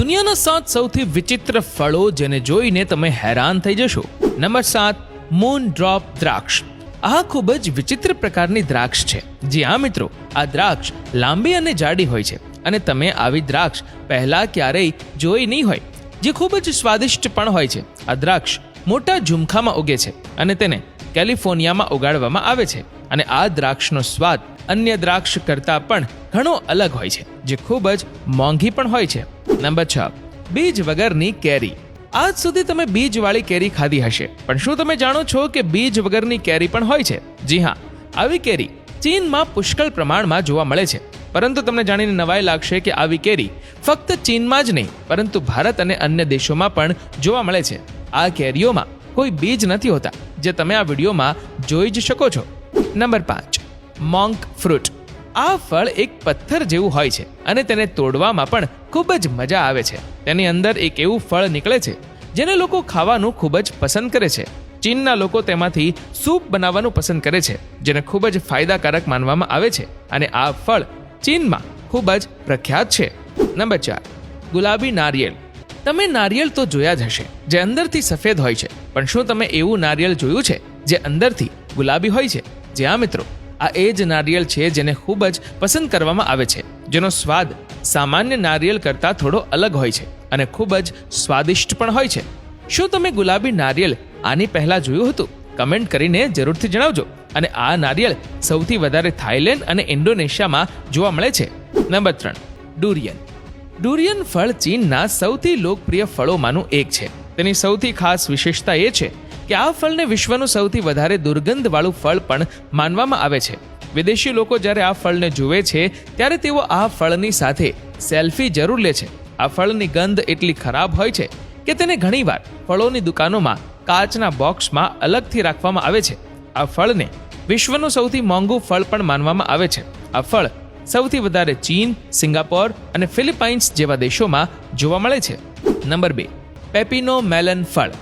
દુનિયાના 7 સૌથી વિચિત્ર ફળો જેને જોઈને તમે હેરાન થઈ જશો. નંબર 7, મૂન ડ્રોપ દ્રાક્ષ. આ ખૂબ જ વિચિત્ર પ્રકારની દ્રાક્ષ છે. જી હા મિત્રો, આ દ્રાક્ષ લાંબી અને જાડી હોય છે અને તમે આવી દ્રાક્ષ પહેલા ક્યારેય જોઈ નહીં હોય, જે ખૂબ જ સ્વાદિષ્ટ પણ હોય છે. આ દ્રાક્ષ મોટા ઝુમખામાં ઉગે છે અને તેને કેલિફોર્નિયામાં ઉગાડવામાં આવે છે. અને આ દ્રાક્ષનો સ્વાદ અન્ય દ્રાક્ષ કરતાં પણ ઘણો અલગ હોય છે, જે ખૂબ જ મોંઘી પણ હોય છે. નંબર 6, બીજ વગરની કેરી. આજ સુધી તમે બીજવાળી કેરી ખાધી હશે, પણ શું તમે જાણો છો કે બીજ વગરની કેરી પણ હોય છે? જી હા, આવી કેરી ચીનમાં પુષ્કળ પ્રમાણમાં જોવા મળે છે. પરંતુ તમને જાણીને નવાઈ લાગશે કે આવી કેરી ફક્ત ચીનમાં જ નહીં, પરંતુ ભારત અને અન્ય દેશોમાં પણ જોવા મળે છે. આ કેરીઓમાં કોઈ બીજ નથી હોતા, જે તમે આ વિડીયોમાં જોઈ જ શકો છો. Number 5, monk fruit. આ ફળ એક પથ્થર જેવું હોય છે અને તેને તોડવામાં પણ ખૂબ જ મજા આવે છે. તેની અંદર એક એવું ફળ નીકળે છે જેને લોકો ખાવાનું ખૂબ જ પસંદ કરે છે. ચીનના લોકો તેમાંથી સૂપ બનાવવાનું પસંદ કરે છે, જેને ખૂબ જ ફાયદાકારક માનવામાં આવે છે અને આ ફળ ચીનમાં ખૂબ જ પ્રખ્યાત છે. નંબર 4, ગુલાબી નારિયેળ. તમે નારિયેળ તો જોયા જ હશે, જે અંદરથી સફેદ હોય છે, પણ શું તમે એવું નારિયેળ જોયું છે જે અંદરથી ગુલાબી હોય છે? જે આ મિત્રો, આ એ જ નારિયેળ છે જેને ખૂબ જ પસંદ કરવામાં આવે છે, જેનો સ્વાદ સામાન્ય નારિયેળ કરતાં થોડો અલગ હોય છે અને ખૂબ જ સ્વાદિષ્ટ પણ હોય છે. શું તમે ગુલાબી નારિયેળ આની પહેલા જોયું હતું? કમેન્ટ કરીને જરૂરથી જણાવજો. અને આ નારિયેળ સૌથી વધારે થાઈલેન્ડ અને ઇન્ડોનેશિયામાં જોવા મળે છે. નંબર 3, ડુરિયન. ડુરિયન ફળ ચીનના સૌથી લોકપ્રિય ફળોમાંનું એક છે. તેની સૌથી ખાસ વિશેષતા એ છે કે આ ફળને વિશ્વનું સૌથી વધારે દુર્ગંધવાળું ફળ પણ માનવામાં આવે છે. વિદેશી લોકો જ્યારે આ ફળને જુએ છે ત્યારે તેઓ આ ફળની સાથે સેલ્ફી જરૂર લે છે. આ ફળની ગંધ એટલી ખરાબ હોય છે કે તેને ઘણીવાર ફળોની દુકાનોમાં કાચના બોક્સમાં અલગથી રાખવામાં આવે છે. આ ફળને વિશ્વનું સૌથી મોંઘું ફળ પણ માનવામાં આવે છે. આ ફળ સૌથી વધારે ચીન, સિંગાપોર અને ફિલિપાઇન્સ જેવા દેશોમાં જોવા મળે છે. નંબર 2, પેપિનો મેલન ફળ.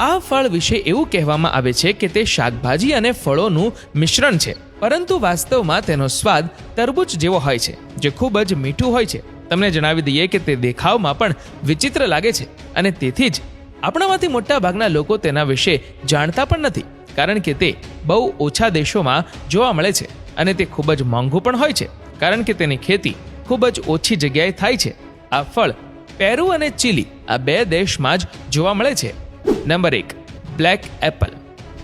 આ ફળ વિશે એવું કહેવામાં આવે છે કે તે શાકભાજી અને ફળોનું મિશ્રણ છે, પરંતુ વાસ્તવમાં તેનો સ્વાદ તરબૂચ જેવો હોય છે, જે ખૂબ જ મીઠું હોય છે. તમને જણાવી દઈએ કે તે દેખાવમાં પણ વિચિત્ર લાગે છે અને તેથી જ આપણામાંથી મોટા ભાગના લોકો તેના વિશે જાણતા પણ નથી, કારણ કે તે બહુ ઓછા દેશોમાં જોવા મળે છે અને તે ખૂબ જ મોંઘું પણ હોય છે, કારણ કે તેની ખેતી ખૂબ જ ઓછી જગ્યાએ થાય છે. આ ફળ પેરુ અને ચીલી આ 2 દેશમાં જ જોવા મળે છે. Number 1, black Apple.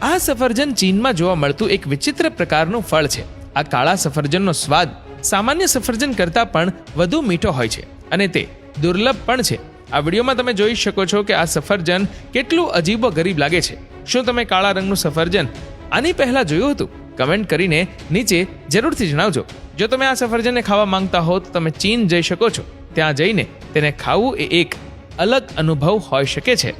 આ સફરજન ચીનમાં જોવા મળતું એક વિચિત્ર પ્રકારનું ફળ છે. આ કાળા સફરજનનો સ્વાદ સામાન્ય સફરજન કરતાં પણ વધુ મીઠો હોય છે અને તે દુર્લભ પણ છે. આ વિડીયોમાં તમે જોઈ શકો છો કે આ સફરજન કેટલું અજીબો ગરીબ લાગે છે. શું તમે કાળા રંગનું સફરજન આની પહેલા જોયું હતું? કમેન્ટ કરીને નીચે જરૂરથી જણાવજો. જો તમે આ સફરજનને ખાવા માંગતા હો તો તમે ચીન જઈ શકો છો. ત્યાં જઈને તેને ખાવું એ એક અલગ અનુભવ હોઈ શકે છે.